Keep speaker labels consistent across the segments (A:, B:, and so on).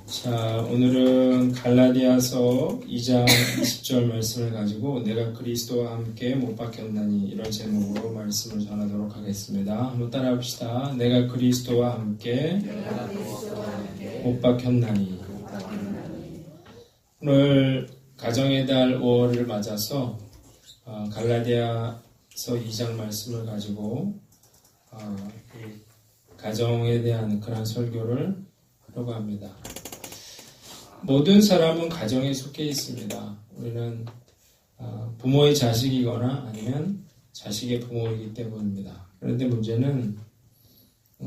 A: 자, 오늘은 갈라디아서 2장 20절 말씀을 가지고 내가 그리스도와 함께 못 박혔나니 이런 제목으로 말씀을 전하도록 하겠습니다. 한번 따라 합시다. 내가 그리스도와 함께 못 박혔나니. 오늘 가정의 달 5월을 맞아서 갈라디아서 2장 말씀을 가지고 가정에 대한 그런 설교를 하려고 합니다. 모든 사람은 가정에 속해 있습니다. 우리는 부모의 자식이거나 아니면 자식의 부모이기 때문입니다. 그런데 문제는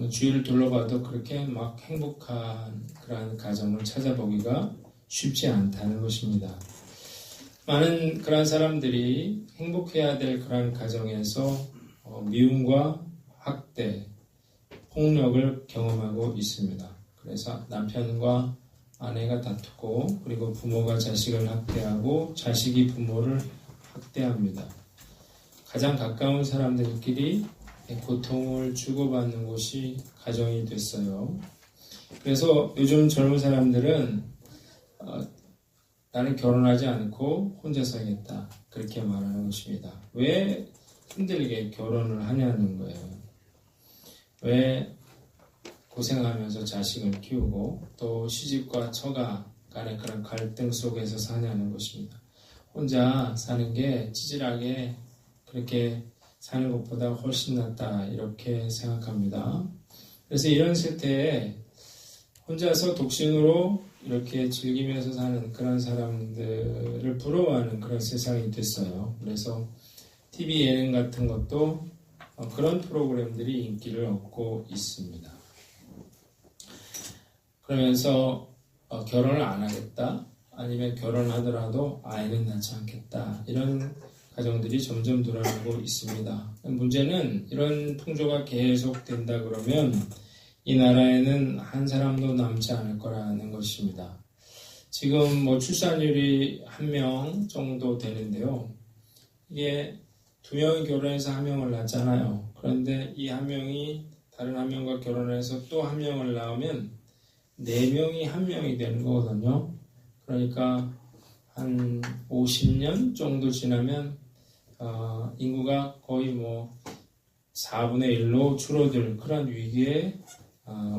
A: 주위를 둘러봐도 그렇게 막 행복한 그런 가정을 찾아보기가 쉽지 않다는 것입니다. 많은 그런 사람들이 행복해야 될 그런 가정에서 미움과 학대, 폭력을 경험하고 있습니다. 그래서 남편과 아내가 다투고 그리고 부모가 자식을 학대하고 자식이 부모를 학대합니다. 가장 가까운 사람들끼리 고통을 주고받는 곳이 가정이 됐어요. 그래서 요즘 젊은 사람들은 나는 결혼하지 않고 혼자 살겠다 그렇게 말하는 것입니다. 왜 힘들게 결혼을 하냐는 거예요. 왜 고생하면서 자식을 키우고 또 시집과 처가 간의 그런 갈등 속에서 사냐는 것입니다. 혼자 사는 게 찌질하게 그렇게 사는 것보다 훨씬 낫다 이렇게 생각합니다. 그래서 이런 세태에 혼자서 독신으로 이렇게 즐기면서 사는 그런 사람들을 부러워하는 그런 세상이 됐어요. 그래서 TV 예능 같은 것도 그런 프로그램들이 인기를 얻고 있습니다. 그러면서 결혼을 안 하겠다 아니면 결혼하더라도 아이는 낳지 않겠다 이런 가정들이 점점 늘어나고 있습니다. 문제는 이런 풍조가 계속된다 그러면 이 나라에는 한 사람도 남지 않을 거라는 것입니다. 지금 출산율이 1명 정도 되는데요. 이게 2명이 결혼해서 1명을 낳잖아요. 그런데 이 1명이 다른 1명과 결혼해서 또 1명을 낳으면 4명이 1명이 되는 거거든요. 그러니까 한 50년 정도 지나면 인구가 거의 4분의 1로 줄어들 그런 위기에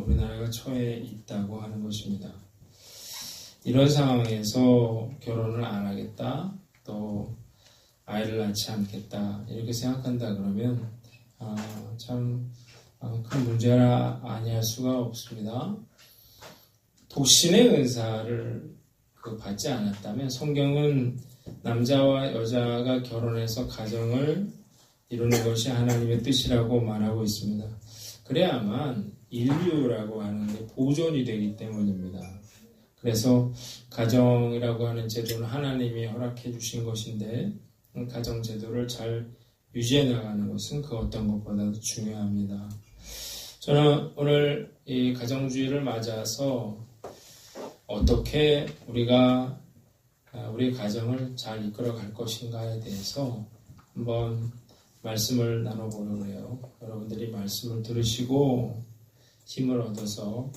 A: 우리나라가 처해 있다고 하는 것입니다. 이런 상황에서 결혼을 안 하겠다, 또 아이를 낳지 않겠다 이렇게 생각한다 그러면 참 큰 문제라 아니할 수가 없습니다. 독신의 은사를 받지 않았다면 성경은 남자와 여자가 결혼해서 가정을 이루는 것이 하나님의 뜻이라고 말하고 있습니다. 그래야만 인류라고 하는 게 보존이 되기 때문입니다. 그래서 가정이라고 하는 제도는 하나님이 허락해 주신 것인데 가정 제도를 잘 유지해 나가는 것은 그 어떤 것보다도 중요합니다. 저는 오늘 이 가정주의를 맞아서 어떻게 우리가 우리 가정을 잘 이끌어 갈 것인가에 대해서 한번 말씀을 나눠보려고 해요. 여러분들이 말씀을 들으시고 힘을 얻어서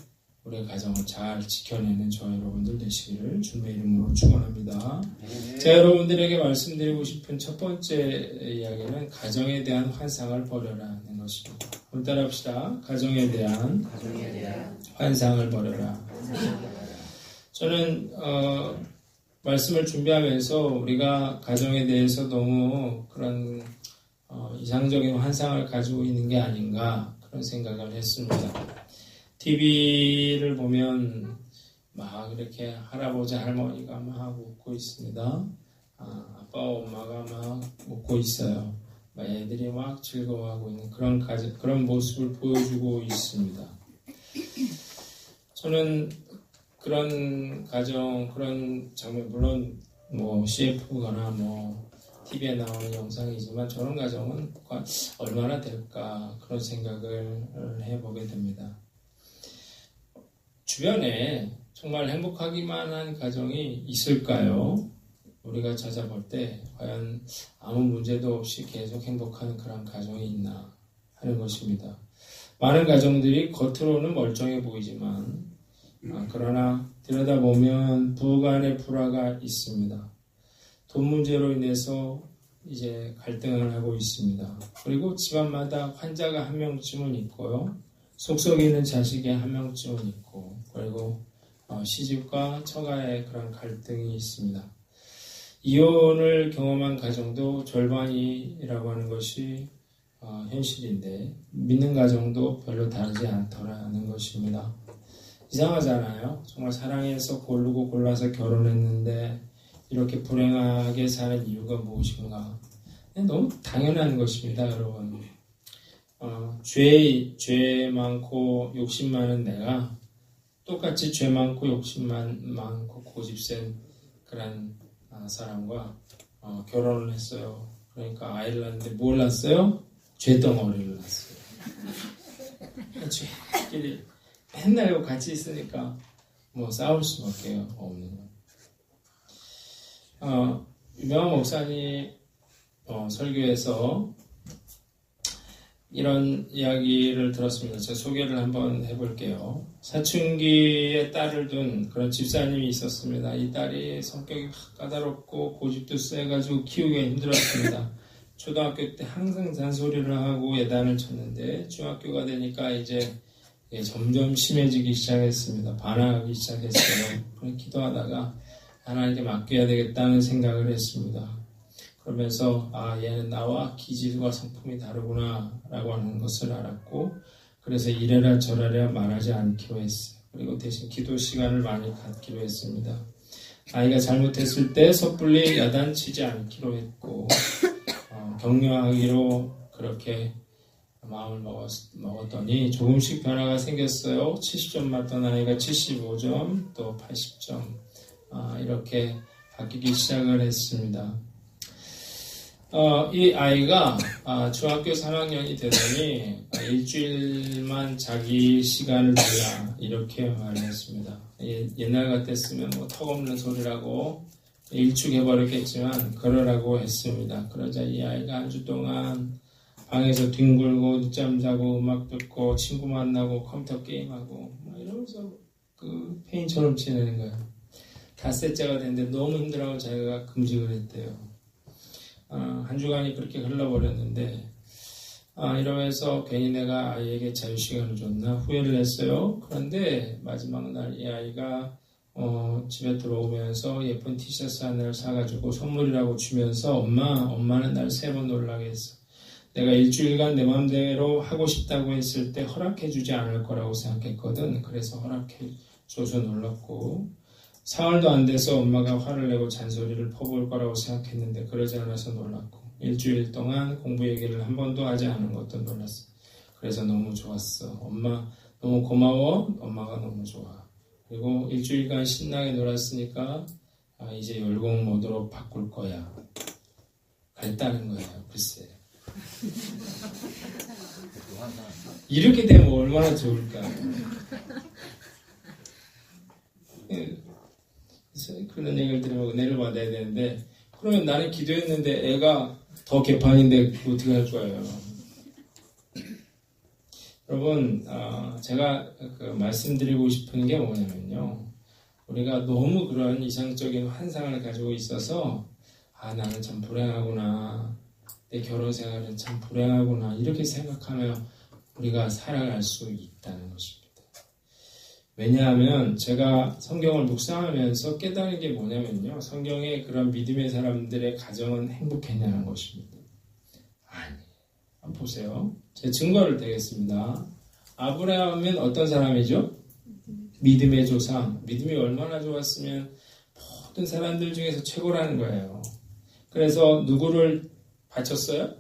A: 우리의 가정을 잘 지켜내는 저 여러분들 되시기를 주님의 이름으로 축원합니다. 제가 여러분들에게 말씀드리고 싶은 첫 번째 이야기는 가정에 대한 환상을 버려라는 것입니다. 한번 따라합시다. 가정에 대한 환상을 버려라. 저는 말씀을 준비하면서 우리가 가정에 대해서 너무 그런 이상적인 환상을 가지고 있는 게 아닌가 그런 생각을 했습니다. TV를 보면 막 이렇게 할아버지 할머니가 막 웃고 있습니다. 아빠와 엄마가 막 웃고 있어요. 애들이 막 즐거워하고 있는 그런 모습을 보여주고 있습니다. 저는 그런 가정, 그런 장면, 물론 CF거나 TV에 나오는 영상이지만 저런 가정은 얼마나 될까 그런 생각을 해보게 됩니다. 주변에 정말 행복하기만 한 가정이 있을까요? 우리가 찾아볼 때 과연 아무 문제도 없이 계속 행복한 그런 가정이 있나 하는 것입니다. 많은 가정들이 겉으로는 멀쩡해 보이지만 그러나 들여다보면 부간의 불화가 있습니다. 돈 문제로 인해서 이제 갈등을 하고 있습니다. 그리고 집안마다 환자가 한 명쯤은 있고요. 속속에 있는 자식이 한 명쯤은 있고, 그리고 시집과 처가의 그런 갈등이 있습니다. 이혼을 경험한 가정도 절반이라고 하는 것이 현실인데, 믿는 가정도 별로 다르지 않더라는 것입니다. 이상하잖아요. 정말 사랑해서 고르고 골라서 결혼했는데 이렇게 불행하게 사는 이유가 무엇인가? 너무 당연한 것입니다, 여러분. 죄 많고 욕심 많은 내가 똑같이 죄 많고 욕심 많고 고집센 그런 사람과 결혼을 했어요. 그러니까 아이를 낳는데 뭘 낳았어요? 죄덩어리를 낳았어요. 죄끼리 맨날 같이 있으니까 뭐 싸울 수밖에 없는 거예요. 유명한 목사님 설교에서 이런 이야기를 들었습니다. 제가 소개를 한번 해볼게요. 사춘기에 딸을 둔 그런 집사님이 있었습니다. 이 딸이 성격이 까다롭고 고집도 세가지고 키우기가 힘들었습니다. 초등학교 때 항상 잔소리를 하고 예단을 쳤는데 중학교가 되니까 이제 점점 심해지기 시작했습니다. 반항하기 시작했어요. 기도하다가 하나님께 맡겨야 되겠다는 생각을 했습니다. 그러면서 얘는 나와 기질과 성품이 다르구나 라고 하는 것을 알았고, 그래서 이래라 저래라 말하지 않기로 했어요. 그리고 대신 기도 시간을 많이 갖기로 했습니다. 아이가 잘못했을 때 섣불리 야단치지 않기로 했고, 격려하기로 그렇게 마음을 먹었더니 조금씩 변화가 생겼어요. 70점 맞던 아이가 75점, 또 80점 이렇게 바뀌기 시작을 했습니다. 이 아이가 중학교 3학년이 되더니 일주일만 자기 시간을 달라 이렇게 말했습니다. 옛날 같았으면 뭐 턱없는 소리라고 일축해버렸겠지만 그러라고 했습니다. 그러자 이 아이가 한 주 동안 방에서 뒹굴고 늦잠 자고 음악 듣고 친구 만나고 컴퓨터 게임하고 이러면서 그 페인처럼 지내는 거예요. 닷새째가 됐는데 너무 힘들어하고 자기가 금식을 했대요. 한 주간이 그렇게 흘러버렸는데 이러면서 괜히 내가 아이에게 자유시간을 줬나 후회를 했어요. 그런데 마지막 날 이 아이가 집에 들어오면서 예쁜 티셔츠 하나를 사가지고 선물이라고 주면서 엄마는 날 3번 놀라게 했어. 내가 일주일간 내 마음대로 하고 싶다고 했을 때 허락해주지 않을 거라고 생각했거든. 그래서 허락해줘서 놀랐고, 사흘도 안 돼서 엄마가 화를 내고 잔소리를 퍼부을 거라고 생각했는데 그러지 않아서 놀랐고, 일주일 동안 공부 얘기를 한 번도 하지 않은 것도 놀랐어. 그래서 너무 좋았어. 엄마 너무 고마워. 엄마가 너무 좋아. 그리고 일주일간 신나게 놀았으니까 이제 열공 모드로 바꿀 거야. 그랬다는 거예요. 글쎄. 이렇게 되면 얼마나 좋을까. 그런 얘기를 들으면 은혜를 받아야 되는데, 그러면 나는 기도했는데 애가 더 개판인데 어떻게 할 거예요. 여러분, 제가 말씀드리고 싶은 게 뭐냐면요, 우리가 너무 그런 이상적인 환상을 가지고 있어서 나는 참 불행하구나, 내 결혼 생활은 참 불행하구나, 이렇게 생각하며 우리가 살아갈 수 있다는 것입니다. 왜냐하면 제가 성경을 묵상하면서 깨달은 게 뭐냐면요, 성경의 그런 믿음의 사람들의 가정은 행복했냐는 것입니다. 아니, 한번 보세요. 제 증거를 대겠습니다. 아브라함은 어떤 사람이죠? 믿음의 조상. 믿음이 얼마나 좋았으면 모든 사람들 중에서 최고라는 거예요. 그래서 누구를 바쳤어요?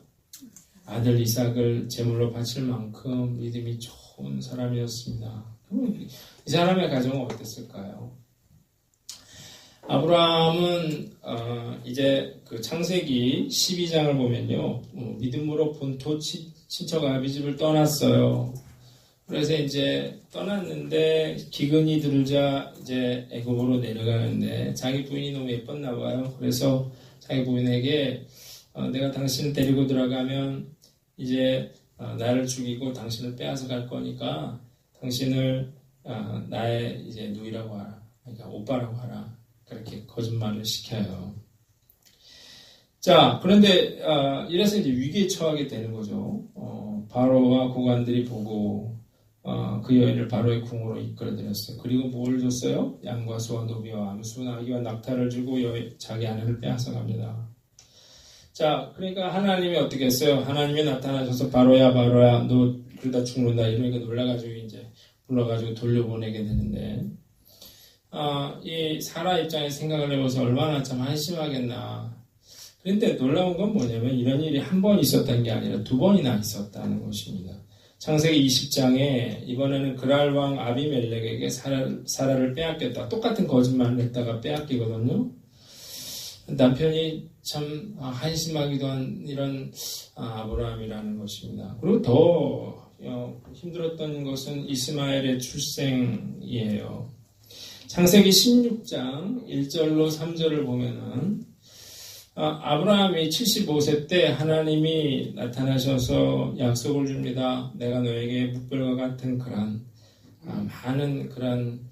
A: 아들 이삭을 제물로 바칠 만큼 믿음이 좋은 사람이었습니다. 이 사람의 가정은 어땠을까요? 아브라함은 이제 그 창세기 12장을 보면요, 믿음으로 본토 친척 아비집을 떠났어요. 그래서 이제 떠났는데 기근이 들자 이제 애굽으로 내려가는데 자기 부인이 너무 예뻤나 봐요. 그래서 자기 부인에게 내가 당신을 데리고 들어가면 이제 나를 죽이고 당신을 빼앗아 갈 거니까 당신을 나의 이제 누이라고 하라. 그러니까 오빠라고 하라. 그렇게 거짓말을 시켜요. 자, 그런데 이래서 이제 위기에 처하게 되는 거죠. 바로와 고관들이 보고 그 여인을 바로의 궁으로 이끌어들였어요. 그리고 뭘 줬어요? 양과 소와 노비와 암수, 나귀와 낙타를 주고 자기 아내를 빼앗아갑니다. 자, 그러니까 하나님이 어떻게 했어요? 하나님이 나타나셔서 바로야 너 그러다 죽는다 이러니까 놀라가지고 이제 불러가지고 돌려보내게 되는데 이 사라 입장에 생각을 해봐서 얼마나 참 한심하겠나. 그런데 놀라운 건 뭐냐면 이런 일이 한 번 있었던 게 아니라 두 번이나 있었다는 것입니다. 창세기 20장에 이번에는 그랄 왕 아비멜렉에게 사라를 빼앗겼다. 똑같은 거짓말을 했다가 빼앗기거든요. 남편이 참 한심하기도 한 이런 아브라함이라는 것입니다. 그리고 더 힘들었던 것은 이스마엘의 출생이에요. 창세기 16장 1절로 3절을 보면은 아브라함이 75세 때 하나님이 나타나셔서 약속을 줍니다. 내가 너에게 묵별과 같은 그런 많은 그런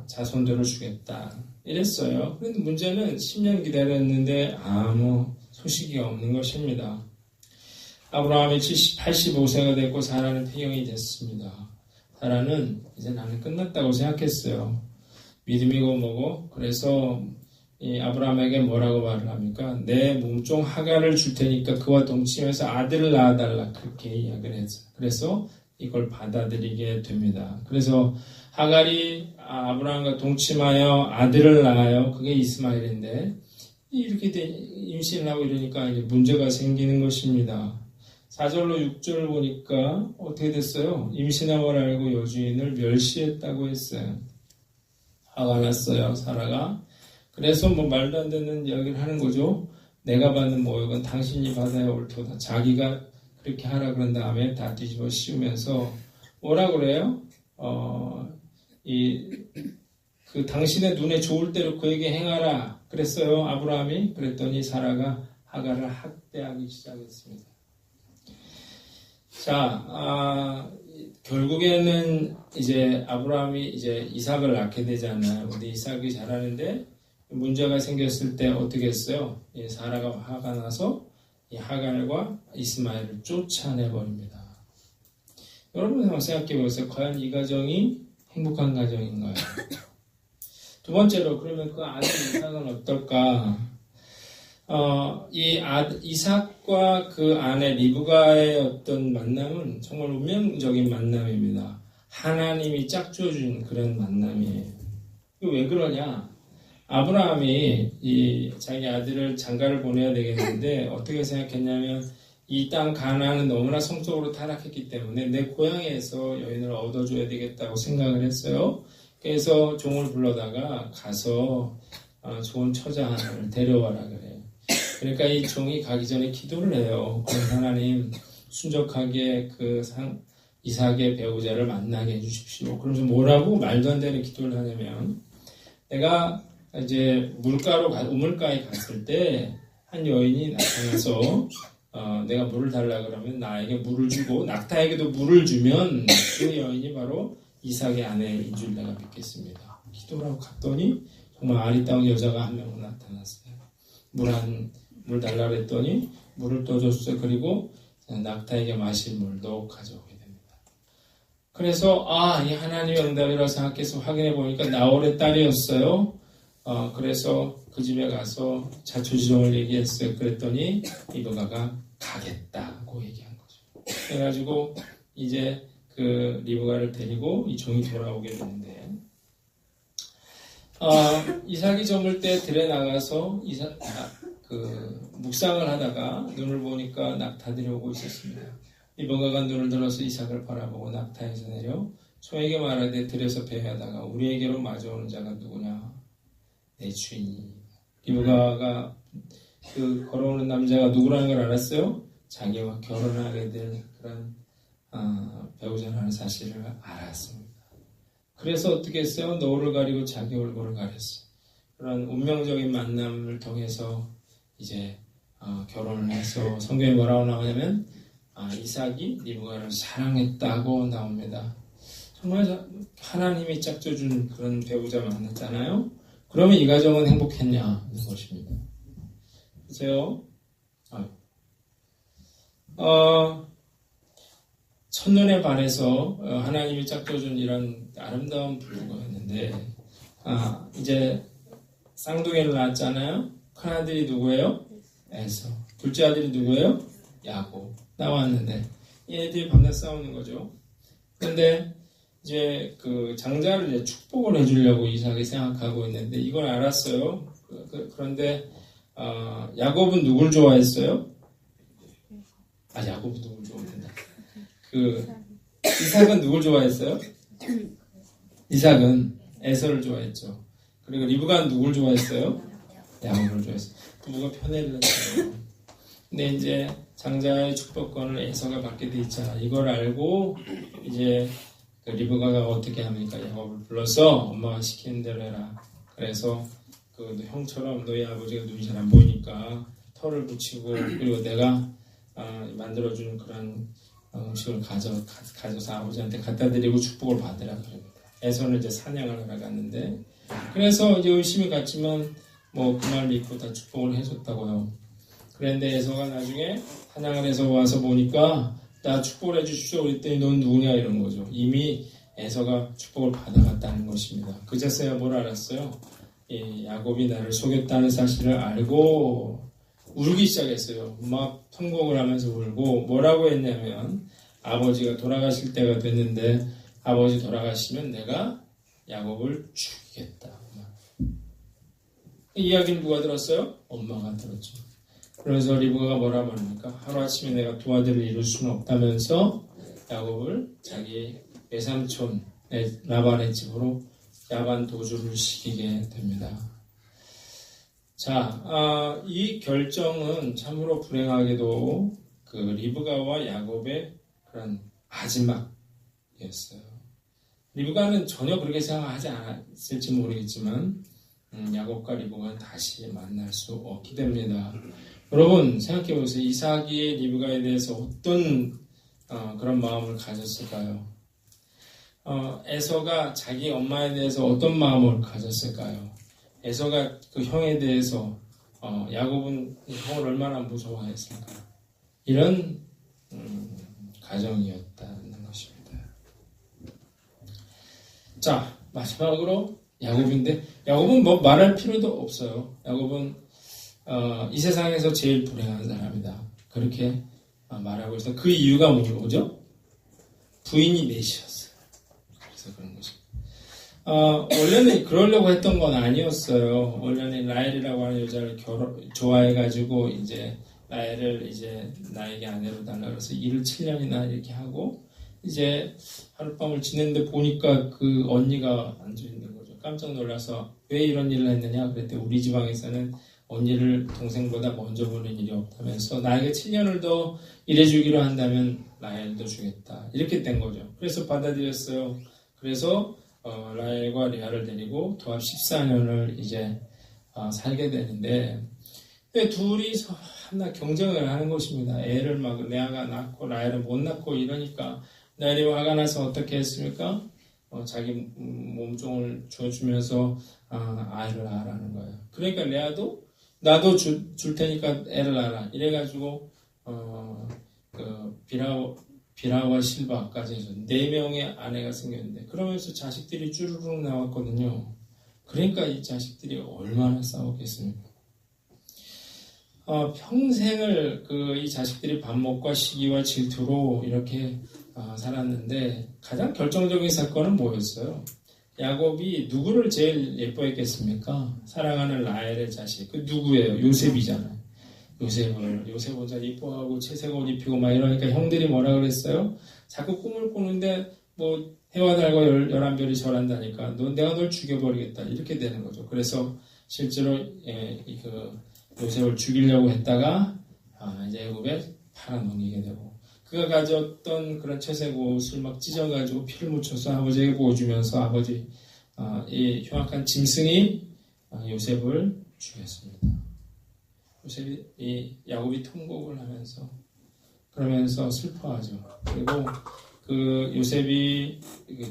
A: 자손들을 주겠다. 이랬어요. 그런데 문제는 10년 기다렸는데 아무 소식이 없는 것입니다. 아브라함이 85세가 됐고 사라는 폐경이 됐습니다. 사라는 이제 나는 끝났다고 생각했어요. 믿음이고 뭐고. 그래서 이 아브라함에게 뭐라고 말을 합니까? 내 몸종 하갈을 줄 테니까 그와 동침해서 아들을 낳아달라. 그렇게 이야기를 했어요. 그래서 이걸 받아들이게 됩니다. 그래서 하갈이 아브라함과 동침하여 아들을 낳아요. 그게 이스마엘인데 이렇게 임신을 하고 이러니까 이제 문제가 생기는 것입니다. 4절로 6절을 보니까 어떻게 됐어요? 임신함을 알고 여주인을 멸시했다고 했어요. 화가 났어요, 사라가. 그래서 뭐 말도 안 되는 이야기를 하는 거죠. 내가 받는 모욕은 당신이 받아야 옳도다. 자기가 그렇게 하라 그런 다음에 다 뒤집어 씌우면서 뭐라 그래요? 그 당신의 눈에 좋을 대로 그에게 행하라 그랬어요. 아브라함이. 그랬더니 사라가 하갈을 학대하기 시작했습니다. 자, 결국에는 이제 아브라함이 이제 이삭을 낳게 되잖아요. 근데 이삭이 자라는데 문제가 생겼을 때 어떻게 했어요? 사라가 화가 나서 이 하갈과 이스마엘을 쫓아내버립니다. 여러분 한번 생각해 보세요. 과연 이 가정이 행복한 가정인가요? 두 번째로 그러면 그 아들 이삭은 어떨까? 이삭과 그 아내 리브가의 어떤 만남은 정말 운명적인 만남입니다. 하나님이 짝지어준 그런 만남이에요. 왜 그러냐? 아브라함이 자기 아들을 장가를 보내야 되겠는데 어떻게 생각했냐면 이 땅 가나안은 너무나 성적으로 타락했기 때문에 내 고향에서 여인을 얻어줘야 되겠다고 생각을 했어요. 그래서 종을 불러다가 가서 좋은 처자를 데려와라 그래요. 그러니까 이 종이 가기 전에 기도를 해요. 하나님 순적하게 이삭의 배우자를 만나게 해주십시오. 그러면서 뭐라고 말도 안 되는 기도를 하냐면 내가 이제 우물가에 갔을 때 한 여인이 나타나서 내가 물을 달라 그러면 나에게 물을 주고 낙타에게도 물을 주면 그 여인이 바로 이삭의 아내인 줄 내가 믿겠습니다. 기도를 하고 갔더니 정말 아리따운 여자가 한 명 나타났어요. 물 달라 그랬더니 물을 떠줬어요. 그리고 낙타에게 마실 물도 가져오게 됩니다. 그래서 이 하나님의 응답이라고 생각해서 확인해 보니까 나홀의 딸이었어요. 그래서 그 집에 가서 자초지종을 얘기했어요. 그랬더니 리브가가 가겠다고 얘기한 거죠. 그래가지고 이제 그 리브가를 데리고 이 종이 돌아오게 되는데 이삭이 저물 때 들에 나가서 묵상을 하다가 눈을 보니까 낙타들이 오고 있었습니다. 리브가가 눈을 들어서 이삭을 바라보고 낙타에서 내려 종에게 말하되 들에서 배회하다가 우리에게로 마주오는 자가 누구냐? 내 주인이. 리브가가 그 걸어오는 남자가 누구라는 걸 알았어요? 자기와 결혼하게 될 그런 배우자라는 사실을 알았습니다. 그래서 어떻게 했어요? 노를 가리고 자기 얼굴을 가렸어요. 그런 운명적인 만남을 통해서 이제 결혼을 해서 성경에 뭐라고 나오냐면 이삭이 리브가를 사랑했다고 나옵니다. 정말 하나님이 짝져준 그런 배우자 만났잖아요. 그러면 이 가정은 행복했냐 하는 것입니다. 보세요. 첫눈에 반해서 하나님이 짝져준 이런 아름다운 부부가였는데 이제 쌍둥이를 낳았잖아요. 큰아들이 누구예요? 에서. 둘째 아들이 누구예요? 야곱. 나왔는데 얘네들이 밤낮 싸우는 거죠. 그런데 이제 그 장자를 이제 축복을 해주려고 이삭이 생각하고 있는데 이걸 알았어요. 그런데 야곱은 누굴 좋아했어요? 야곱은 누굴 좋아한다. 이삭은 누굴 좋아했어요? 이삭은 에서를 좋아했죠. 그리고 리브가는 누굴 좋아했어요? 야곱을 좋아했어요. 부부가 편애를 했어요. 근데 이제 장자의 축복권을 에서가 받게 돼 있잖아. 이걸 알고 이제 그 리브가가 어떻게 합니까? 야곱을 불러서 엄마가 시키는 대로 해라. 그래서 그 형처럼 너희 아버지가 눈이 잘 안 보이니까 털을 붙이고 그리고 내가 만들어주는 그런 음식을 가져서 아버지한테 갖다 드리고 축복을 받으라 그럽니다. 에서는 이제 사냥을 하러 갔는데 그래서 이제 의심이 갔지만 뭐 그 말 믿고 다 축복을 해줬다고요. 그런데 에서가 나중에 사냥을 해서 와서 보니까 나 축복을 해주십시오 그랬더니 넌 누구냐 이런 거죠. 이미 에서가 축복을 받아갔다는 것입니다. 그제서야 뭘 알았어요? 야곱이 나를 속였다는 사실을 알고 울기 시작했어요. 막 통곡을 하면서 울고 뭐라고 했냐면 아버지가 돌아가실 때가 됐는데 아버지 돌아가시면 내가 야곱을 죽이겠다. 이 이야기를 누가 들었어요? 엄마가 들었죠. 그래서 리브가가 뭐라고 합니까? 하루아침에 내가 두 아들을 이룰 수는 없다면서 야곱을 자기 외삼촌 라반의 집으로 야반 도주를 시키게 됩니다. 자, 이 결정은 참으로 불행하게도 그 리브가와 야곱의 그런 마지막이었어요. 리브가는 전혀 그렇게 생각하지 않았을지 모르겠지만 야곱과 리브가는 다시 만날 수 없게 됩니다. 여러분 생각해 보세요. 이삭이 리브가에 대해서 어떤 그런 마음을 가졌을까요? 에서가 자기 엄마에 대해서 어떤 마음을 가졌을까요? 에서가 그 형에 대해서 야곱은 형을 얼마나 무서워했을까? 이런 가정이었다는 것입니다. 자, 마지막으로 야곱인데 야곱은 뭐 말할 필요도 없어요. 야곱은 이 세상에서 제일 불행한 사람이다. 그렇게 말하고 있어요. 그 이유가 뭐죠? 부인이 넷이었어요. 그래서 그런 거죠. 원래는 그러려고 했던 건 아니었어요. 원래는 라헬이라고 하는 여자를 좋아해가지고 이제 라헬을 이제 나에게 아내로 달라 그래서 일을 7년이나 이렇게 하고 이제 하룻밤을 지냈는데 보니까 그 언니가 앉아있는 거죠. 깜짝 놀라서 왜 이런 일을 했느냐 그랬더니 우리 지방에서는 언니를 동생보다 먼저 보는 일이 없다면서 나에게 7년을 더 일해주기로 한다면 라헬도 주겠다. 이렇게 된 거죠. 그래서 받아들였어요. 그래서 라헬과 레아를 데리고 도합 14년을 이제 살게 되는데 둘이 하나 경쟁을 하는 것입니다. 애를 막 레아가 낳고 라헬은 못 낳고 이러니까 라헬이 화가 나서 어떻게 했습니까? 자기 몸종을 줘주면서 아이를 낳으라는 거예요. 그러니까 레아도 나도 줄 테니까 애를 낳아라. 이래가지고 그 비라와 실바까지 해서 4명의 아내가 생겼는데 그러면서 자식들이 쭈르륵 나왔거든요. 그러니까 이 자식들이 얼마나 싸웠겠습니까? 평생을 이 자식들이 반목과 시기와 질투로 이렇게 살았는데 가장 결정적인 사건은 뭐였어요? 야곱이 누구를 제일 예뻐했겠습니까? 사랑하는 라헬의 자식. 그 누구예요? 요셉이잖아요. 요셉 혼자 이뻐하고 채색 옷 입히고 막 이러니까 형들이 뭐라 그랬어요? 자꾸 꿈을 꾸는데 뭐 해와 달과 11별이 절한다니까 내가 널 죽여버리겠다 이렇게 되는 거죠. 그래서 실제로 요셉을 죽이려고 했다가 이제 애굽에 팔아넘기게 되고 그가 가졌던 그런 채색 옷을 막 찢어가지고 피를 묻혀서 아버지에게 보여주면서 아버지 이 흉악한 짐승이 요셉을 죽였습니다. 야곱이 통곡을 하면서 그러면서 슬퍼하죠. 그리고 그 요셉이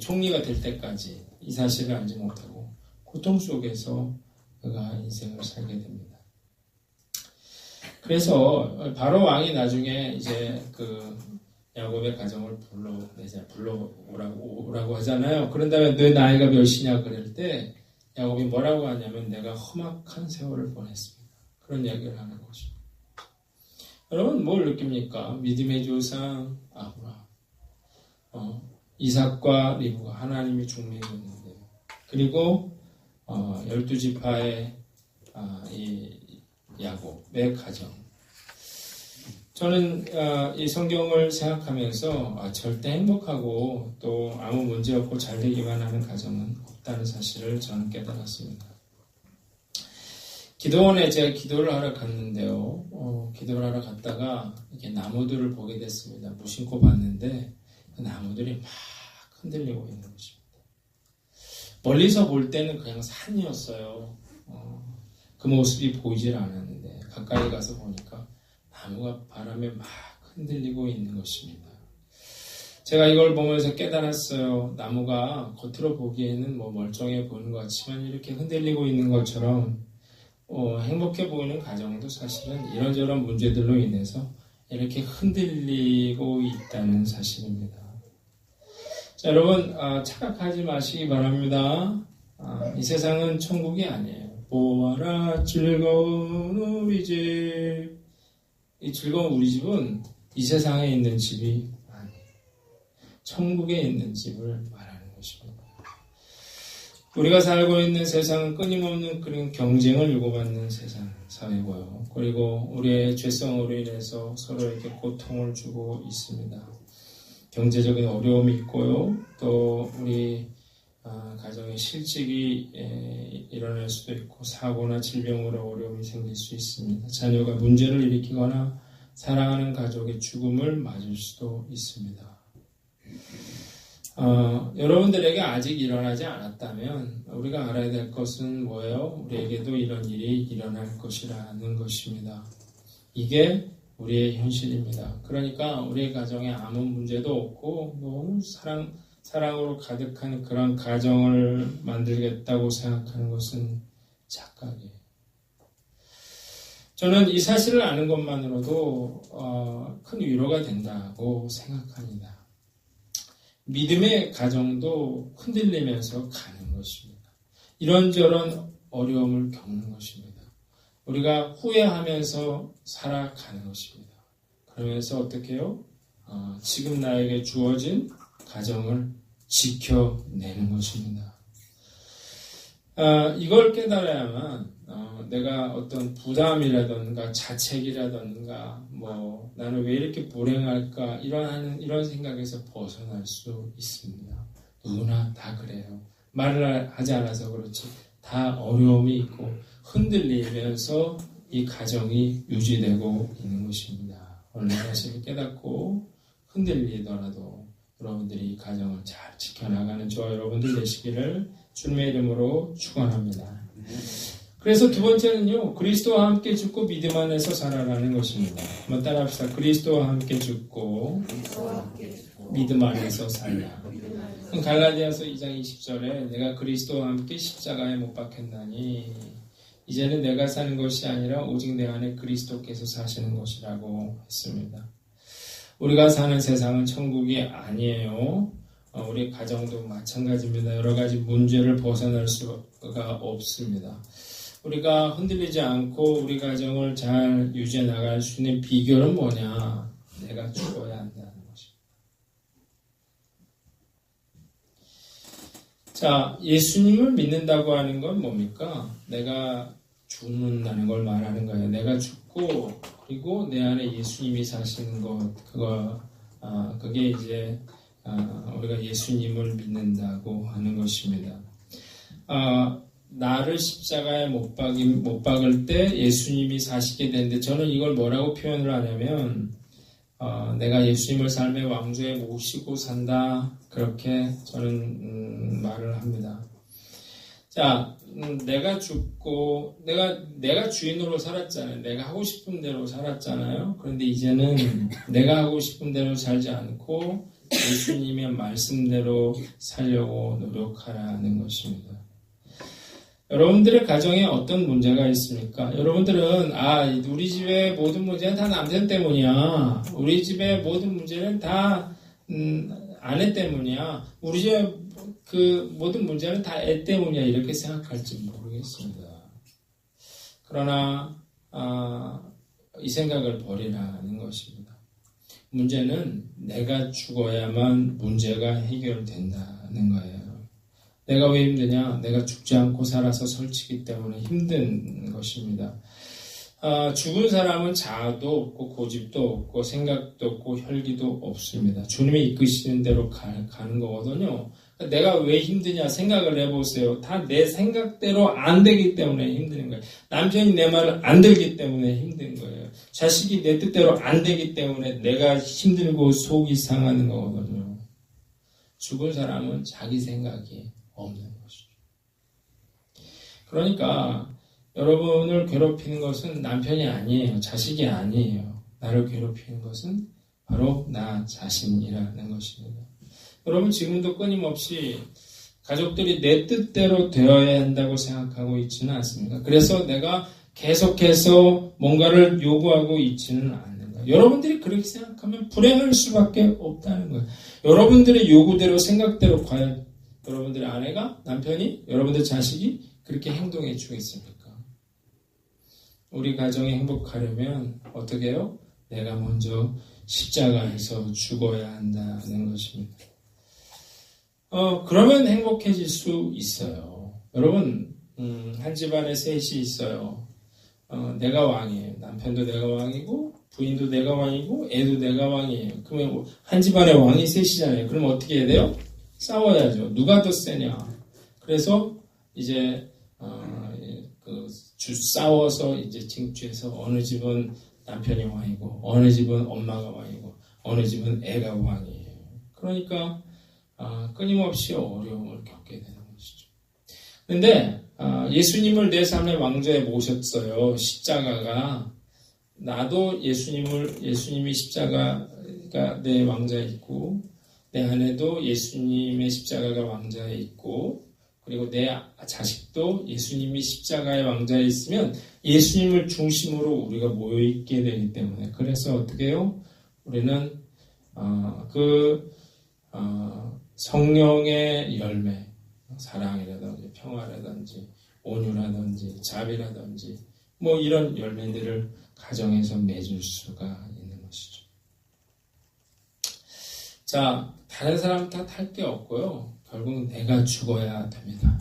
A: 총리가 될 때까지 이 사실을 알지 못하고 고통 속에서 그가 인생을 살게 됩니다. 그래서 바로 왕이 나중에 이제 그 야곱의 가정을 불러오라고 하잖아요. 그런 다음에 너 나이가 몇이냐 그럴 때 야곱이 뭐라고 하냐면 내가 험악한 세월을 보냈습니다. 그런 이야기를 하는 것입니다. 여러분 뭘 느낍니까? 믿음의 조상 아브라함, 이삭과 리브가 하나님이 중매했는데, 그리고 12지파의 이 야곱의 가정. 저는 이 성경을 생각하면서 절대 행복하고 또 아무 문제 없고 잘 되기만 하는 가정은 없다는 사실을 저는 깨달았습니다. 기도원에 제가 기도를 하러 갔는데요. 기도를 하러 갔다가 이렇게 나무들을 보게 됐습니다. 무심코 봤는데 그 나무들이 막 흔들리고 있는 것입니다. 멀리서 볼 때는 그냥 산이었어요. 그 모습이 보이질 않았는데 가까이 가서 보니까 나무가 바람에 막 흔들리고 있는 것입니다. 제가 이걸 보면서 깨달았어요. 나무가 겉으로 보기에는 멀쩡해 보이는 것 같지만 이렇게 흔들리고 있는 것처럼 행복해 보이는 가정도 사실은 이런저런 문제들로 인해서 이렇게 흔들리고 있다는 사실입니다. 자, 여러분 착각하지 마시기 바랍니다. 이 세상은 천국이 아니에요. 보아라 즐거운 우리 집. 이 즐거운 우리 집은 이 세상에 있는 집이 아니에요. 천국에 있는 집을 말하는 것입니다. 우리가 살고 있는 세상은 끊임없는 그런 경쟁을 요구받는 세상, 사회고요. 그리고 우리의 죄성으로 인해서 서로에게 고통을 주고 있습니다. 경제적인 어려움이 있고요. 또 우리 가정에 실직이 일어날 수도 있고 사고나 질병으로 어려움이 생길 수 있습니다. 자녀가 문제를 일으키거나 사랑하는 가족의 죽음을 맞을 수도 있습니다. 여러분들에게 아직 일어나지 않았다면 우리가 알아야 될 것은 뭐예요? 우리에게도 이런 일이 일어날 것이라는 것입니다. 이게 우리의 현실입니다. 그러니까 우리의 가정에 아무 문제도 없고 너무 사랑으로 가득한 그런 가정을 만들겠다고 생각하는 것은 착각이에요. 저는 이 사실을 아는 것만으로도 큰 위로가 된다고 생각합니다. 믿음의 가정도 흔들리면서 가는 것입니다. 이런저런 어려움을 겪는 것입니다. 우리가 후회하면서 살아가는 것입니다. 그러면서 어떻게 해요? 지금 나에게 주어진 가정을 지켜내는 것입니다. 이걸 깨달아야만 내가 어떤 부담이라든가 자책이라든가 나는 왜 이렇게 불행할까 이런 생각에서 벗어날 수 있습니다. 누구나 다 그래요. 말을 하지 않아서 그렇지 다 어려움이 있고 흔들리면서 이 가정이 유지되고 있는 것입니다. 오늘 사실을 깨닫고 흔들리더라도 여러분들이 이 가정을 잘 지켜나가는 저와 여러분들 되시기를 주님의 이름으로 축원합니다. 그래서 두 번째는요, 그리스도와 함께 죽고 믿음 안에서 살아가는 것입니다. 한번 따라합시다. 그리스도와 함께 죽고 믿음 안에서 살라. 갈라디아서 2장 20절에 내가 그리스도와 함께 십자가에 못 박혔나니 이제는 내가 사는 것이 아니라 오직 내 안에 그리스도께서 사시는 것이라고 했습니다. 우리가 사는 세상은 천국이 아니에요. 우리 가정도 마찬가지입니다. 여러 가지 문제를 벗어날 수가 없습니다. 우리가 흔들리지 않고 우리 가정을 잘 유지해 나갈 수 있는 비결은 뭐냐? 내가 죽어야 한다는 것입니다. 자, 예수님을 믿는다고 하는 건 뭡니까? 내가 죽는다는 걸 말하는 거예요. 내가 죽고 그리고 내 안에 예수님이 사시는 것, 그게 이제 우리가 예수님을 믿는다고 하는 것입니다. 나를 십자가에 못 박을 때 예수님이 사시게 되는데 저는 이걸 뭐라고 표현을 하냐면 내가 예수님을 삶의 왕조에 모시고 산다 그렇게 저는 말을 합니다. 자, 내가 죽고 내가 주인으로 살았잖아요. 내가 하고 싶은 대로 살았잖아요. 그런데 이제는 내가 하고 싶은 대로 살지 않고 예수님의 말씀대로 살려고 노력하라는 것입니다. 여러분들의 가정에 어떤 문제가 있습니까? 여러분들은 우리 집의 모든 문제는 다 남편 때문이야. 우리 집의 모든 문제는 다 아내 때문이야. 우리 집의 그 모든 문제는 다 애 때문이야. 이렇게 생각할지 모르겠습니다. 그러나 이 생각을 버리라는 것입니다. 문제는 내가 죽어야만 문제가 해결된다는 거예요. 내가 왜 힘드냐? 내가 죽지 않고 살아서 설치기 때문에 힘든 것입니다. 죽은 사람은 자아도 없고 고집도 없고 생각도 없고 혈기도 없습니다. 주님이 이끄시는 대로 가는 거거든요. 내가 왜 힘드냐 생각을 해보세요. 다 내 생각대로 안 되기 때문에 힘든 거예요. 남편이 내 말을 안 들기 때문에 힘든 거예요. 자식이 내 뜻대로 안 되기 때문에 내가 힘들고 속이 상하는 거거든요. 죽은 사람은 자기 생각이 없는 것이죠. 그러니까 여러분을 괴롭히는 것은 남편이 아니에요. 자식이 아니에요. 나를 괴롭히는 것은 바로 나 자신이라는 것입니다. 여러분 지금도 끊임없이 가족들이 내 뜻대로 되어야 한다고 생각하고 있지는 않습니까? 그래서 내가 계속해서 뭔가를 요구하고 있지는 않는 거예요. 여러분들이 그렇게 생각하면 불행할 수밖에 없다는 거예요. 여러분들의 요구대로 생각대로 과연 여러분들의 아내가, 남편이, 여러분들 자식이 그렇게 행동해 주겠습니까? 우리 가정이 행복하려면 어떻게 해요? 내가 먼저 십자가에서 죽어야 한다는 것입니다. 그러면 행복해질 수 있어요. 여러분, 한 집안에 셋이 있어요. 내가 왕이에요. 남편도 내가 왕이고, 부인도 내가 왕이고, 애도 내가 왕이에요. 그러면 한 집안에 왕이 셋이잖아요. 그럼 어떻게 해야 돼요? 싸워야죠. 누가 더 세냐. 그래서 이제 싸워서 이제 쟁취해서 어느 집은 남편이 왕이고, 어느 집은 엄마가 왕이고, 어느 집은 애가 왕이에요. 그러니까 끊임없이 어려움을 겪게 되는 것이죠. 그런데 예수님을 내 삶의 왕좌에 모셨어요. 십자가가 나도 예수님이 십자가가 내 왕좌에 있고 내 아내도 예수님의 십자가가 왕좌에 있고 그리고 내 자식도 예수님이 십자가의 왕좌에 있으면 예수님을 중심으로 우리가 모여있게 되기 때문에 그래서 어떻게 해요? 우리는 성령의 열매 사랑이라든지 평화라든지 온유라든지 자비라든지 뭐 이런 열매들을 가정에서 맺을 수가 있는 것이죠. 자, 다른 사람 탓할 게 없고요. 결국은 내가 죽어야 됩니다.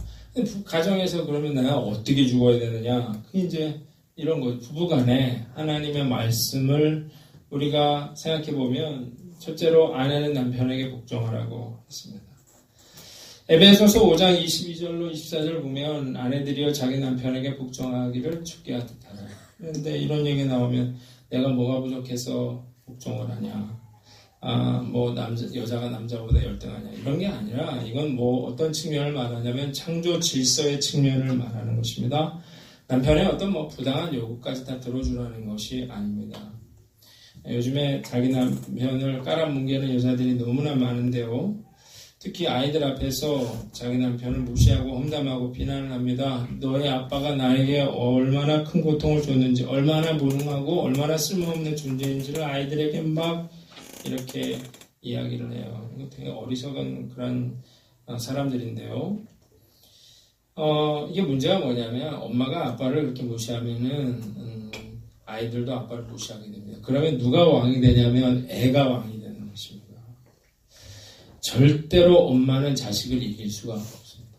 A: 가정에서 그러면 내가 어떻게 죽어야 되느냐? 그게 이제 이런 거 부부간에 하나님의 말씀을 우리가 생각해 보면 첫째로 아내는 남편에게 복종하라고 했습니다. 에베소서 5장 22절로 24절 보면 아내들이여 자기 남편에게 복종하기를 죽게 하듯하라. 그런데 이런 얘기 나오면 내가 뭐가 부족해서 복종을 하냐? 여자가 남자보다 열등하냐? 이런 게 아니라 이건 뭐 어떤 측면을 말하냐면 창조 질서의 측면을 말하는 것입니다. 남편의 어떤 부당한 요구까지 다 들어주라는 것이 아닙니다. 요즘에 자기 남편을 깔아뭉개는 여자들이 너무나 많은데요. 특히 아이들 앞에서 자기 남편을 무시하고 험담하고 비난을 합니다. 너의 아빠가 나에게 얼마나 큰 고통을 줬는지, 얼마나 무능하고 얼마나 쓸모없는 존재인지를 아이들에게 막 이렇게 이야기를 해요. 되게 어리석은 그런 사람들인데요. 이게 문제가 뭐냐면 엄마가 아빠를 이렇게 무시하면은 아이들도 아빠를 무시하게 됩니다. 그러면 누가 왕이 되냐면 애가 왕이 되는 것입니다. 절대로 엄마는 자식을 이길 수가 없습니다.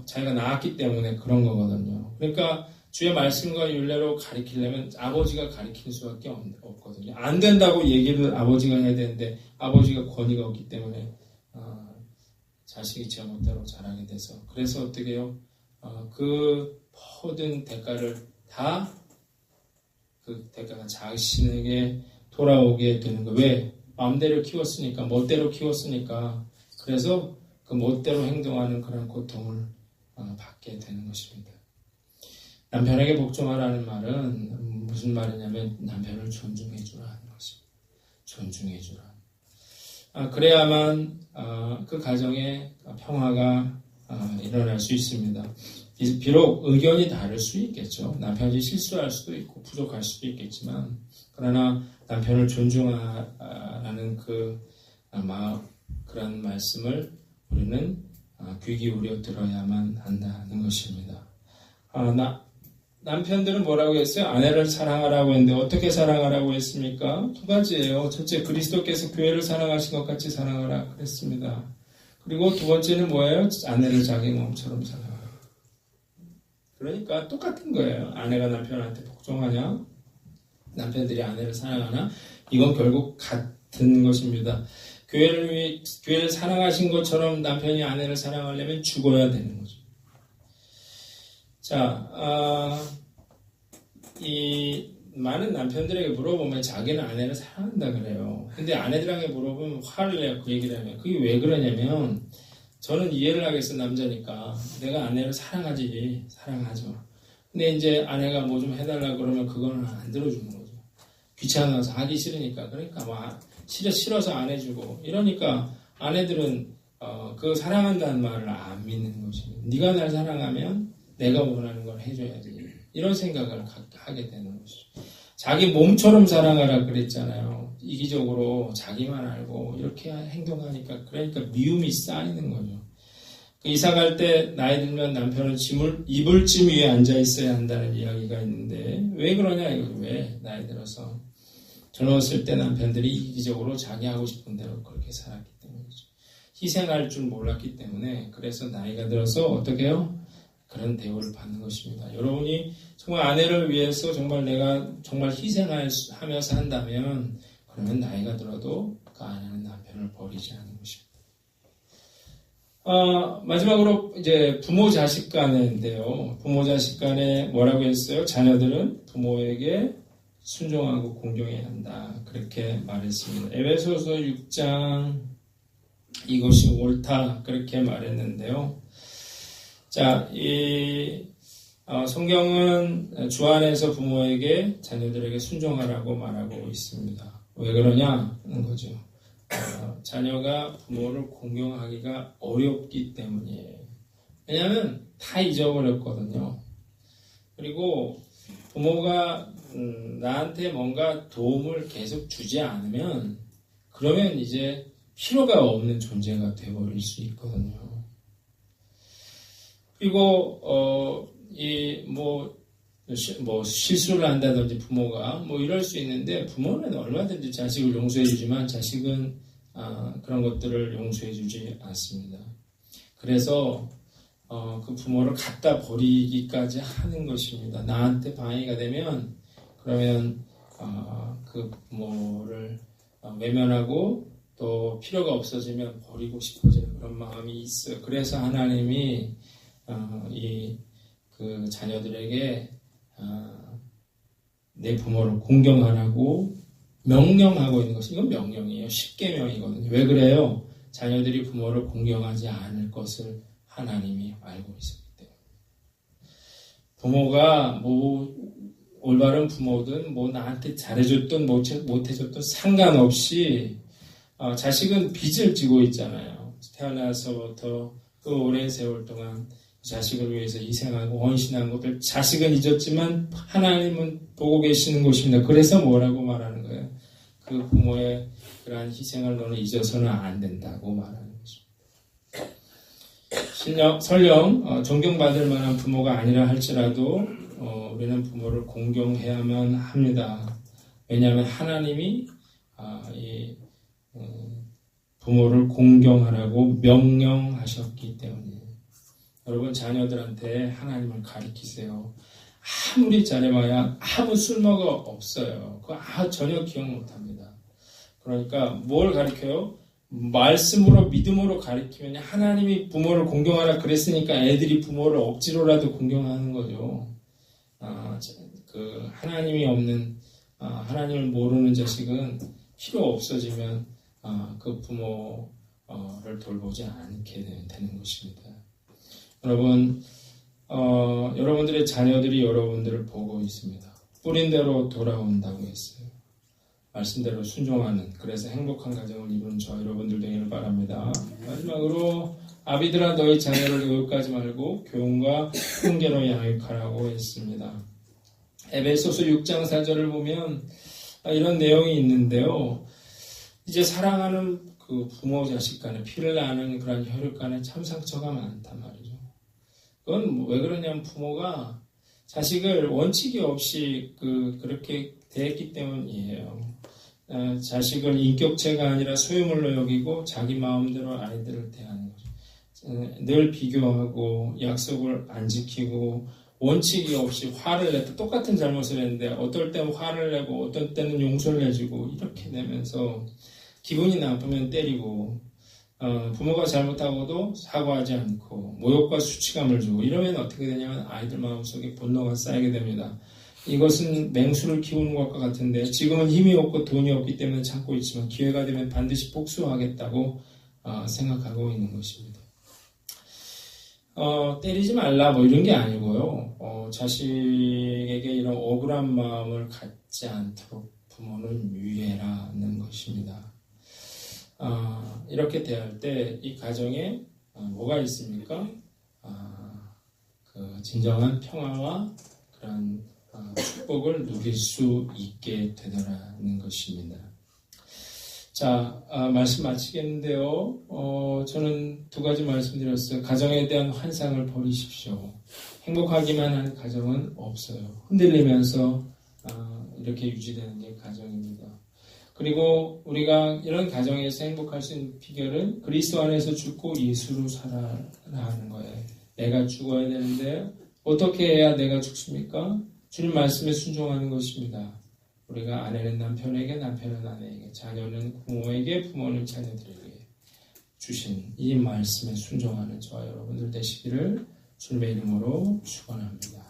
A: 자기가 낳았기 때문에 그런 거거든요. 그러니까 주의 말씀과 율례로 가르치려면 아버지가 가르칠 수밖에 없거든요. 안 된다고 얘기를 아버지가 해야 되는데 아버지가 권위가 없기 때문에 자식이 제멋대로 자라게 돼서 그래서 어떻게 해요? 그 모든 대가를 다 그 대가가 자신에게 돌아오게 되는 거예요. 왜? 마음대로 키웠으니까, 멋대로 키웠으니까. 그래서 그 멋대로 행동하는 그런 고통을 받게 되는 것입니다. 남편에게 복종하라는 말은 무슨 말이냐면 남편을 존중해 주라는 것입니다. 존중해 주라. 그래야만 그 가정에 평화가 일어날 수 있습니다. 비록 의견이 다를 수 있겠죠. 남편이 실수할 수도 있고 부족할 수도 있겠지만, 그러나 남편을 존중하라는 그런 말씀을 우리는 귀 기울여 들어야만 한다는 것입니다. 남편들은 뭐라고 했어요? 아내를 사랑하라고 했는데 어떻게 사랑하라고 했습니까? 두 가지예요. 첫째, 그리스도께서 교회를 사랑하신 것 같이 사랑하라 그랬습니다. 그리고 두 번째는 뭐예요? 아내를 자기 몸처럼 사랑하라. 그러니까 똑같은 거예요. 아내가 남편한테 복종하냐? 남편들이 아내를 사랑하나? 이건 결국 같은 것입니다. 교회를 사랑하신 것처럼 남편이 아내를 사랑하려면 죽어야 되는 거죠. 자, 이 많은 남편들에게 물어보면 자기는 아내를 사랑한다 그래요. 근데 아내들에게 물어보면 화를 내요. 그 얘기를 하면. 그게 왜 그러냐면, 저는 이해를 하겠어, 남자니까. 내가 아내를 사랑하죠. 근데 이제 아내가 뭐 좀 해달라 그러면 그거는 안 들어주는 거죠. 귀찮아서 하기 싫으니까. 그러니까 싫어서 안 해주고. 이러니까 아내들은 그 사랑한다는 말을 안 믿는 것이에요. 네가 날 사랑하면 내가 원하는 걸 해줘야지. 이런 생각을 하게 되는 것이죠. 자기 몸처럼 사랑하라 그랬잖아요. 이기적으로 자기만 알고 이렇게 행동하니까, 그러니까 미움이 쌓이는 거죠. 이사 갈 때 나이 들면 남편은 이불짐 위에 앉아 있어야 한다는 이야기가 있는데, 왜 그러냐 이거. 왜 나이 들어서 젊었을 때 남편들이 이기적으로 자기 하고 싶은 대로 그렇게 살았기 때문이죠. 희생할 줄 몰랐기 때문에. 그래서 나이가 들어서 어떻게 해요? 그런 대우를 받는 것입니다. 여러분이 정말 아내를 위해서 내가 희생하면서 한다면, 그러면 나이가 들어도 그 아내는 남편을 버리지 않는 것입니다. 마지막으로 이제 부모 자식 간인데요. 부모 자식 간에 뭐라고 했어요? 자녀들은 부모에게 순종하고 공경해야 한다. 그렇게 말했습니다. 에베소서 6장 이것이 옳다. 그렇게 말했는데요. 자, 성경은 주 안에서 부모에게 자녀들에게 순종하라고 말하고 있습니다. 왜 그러냐는 거죠. 자녀가 부모를 공경하기가 어렵기 때문이에요. 왜냐하면 다 잊어버렸거든요. 그리고 부모가 나한테 뭔가 도움을 계속 주지 않으면, 그러면 이제 필요가 없는 존재가 되어버릴 수 있거든요. 그리고 실수를 한다든지 부모가 이럴 수 있는데, 부모는 얼마든지 자식을 용서해 주지만 자식은 그런 것들을 용서해 주지 않습니다. 그래서 그 부모를 갖다 버리기까지 하는 것입니다. 나한테 방해가 되면, 그러면 그 부모를 외면하고, 또 필요가 없어지면 버리고 싶어지는 그런 마음이 있어요. 그래서 하나님이 그 자녀들에게 내 부모를 공경하라고 명령하고 있는 것이, 이건 명령이에요. 10계명이거든요. 왜 그래요? 자녀들이 부모를 공경하지 않을 것을 하나님이 알고 있었기 때문에. 부모가 올바른 부모든 나한테 잘해줬든 못해줬든 상관없이 자식은 빚을 지고 있잖아요. 태어나서부터 그 오랜 세월 동안 자식을 위해서 희생하고 헌신한 것들, 자식은 잊었지만 하나님은 보고 계시는 것입니다. 그래서 뭐라고 말하는 거예요? 그 부모의 그러한 희생을 너는 잊어서는 안 된다고 말하는 것입니다. 설령 존경받을 만한 부모가 아니라 할지라도 우리는 부모를 공경해야만 합니다. 왜냐하면 하나님이 부모를 공경하라고 명령하셨기 때문이에요. 여러분, 자녀들한테 하나님을 가르치세요. 아무리 잘해봐야 아무 쓸모가 없어요. 그거 전혀 기억 못합니다. 그러니까 뭘 가르쳐요? 말씀으로, 믿음으로 가르치면, 하나님이 부모를 공경하라 그랬으니까 애들이 부모를 억지로라도 공경하는 거죠. 하나님이 없는, 하나님을 모르는 자식은 필요 없어지면 그 부모를 돌보지 않게 되는 것입니다. 여러분, 여러분들의 자녀들이 여러분들을 보고 있습니다. 뿌린 대로 돌아온다고 했어요. 말씀대로 순종하는, 그래서 행복한 가정을 이루는 저 여러분들 되기를 바랍니다. 마지막으로 아비들아 너희 자녀를 의욕하지 말고 교훈과 훈계로 양육하라고 했습니다. 에베소서 6장 4절을 보면 이런 내용이 있는데요. 이제 사랑하는 그 부모 자식 간에 피를 나는 그런 혈육 간에 참 상처가 많단 말이죠. 그건 왜 그러냐면 부모가 자식을 원칙이 없이 그렇게 대했기 때문이에요. 자식을 인격체가 아니라 소유물로 여기고 자기 마음대로 아이들을 대하는 거죠. 늘 비교하고 약속을 안 지키고 원칙이 없이 화를 냈다. 똑같은 잘못을 했는데 어떨 때는 화를 내고 어떨 때는 용서를 해주고 이렇게 되면서 기분이 나쁘면 때리고 부모가 잘못하고도 사과하지 않고 모욕과 수치감을 주고 이러면 어떻게 되냐면 아이들 마음속에 분노가 쌓이게 됩니다. 이것은 맹수를 키우는 것과 같은데 지금은 힘이 없고 돈이 없기 때문에 참고 있지만 기회가 되면 반드시 복수하겠다고 생각하고 있는 것입니다. 때리지 말라 뭐 이런 게 아니고요. 자식에게 이런 억울한 마음을 갖지 않도록 부모는 유예라는 것입니다. 이렇게 대할 때 이 가정에 뭐가 있습니까? 그 진정한 평화와 그런 축복을 누릴 수 있게 되더라는 것입니다. 자, 말씀 마치겠는데요. 저는 두 가지 말씀드렸어요. 가정에 대한 환상을 버리십시오. 행복하기만 한 가정은 없어요. 흔들리면서 이렇게 유지되는 게 가정입니다. 그리고 우리가 이런 가정에서 행복할 수 있는 비결은 그리스도 안에서 죽고 예수로 살아가는 거예요. 내가 죽어야 되는데 어떻게 해야 내가 죽습니까? 주님 말씀에 순종하는 것입니다. 우리가 아내는 남편에게, 남편은 아내에게, 자녀는 부모에게, 부모는 자녀들에게 주신 이 말씀에 순종하는 저와 여러분들 되시기를 주님의 이름으로 축원합니다.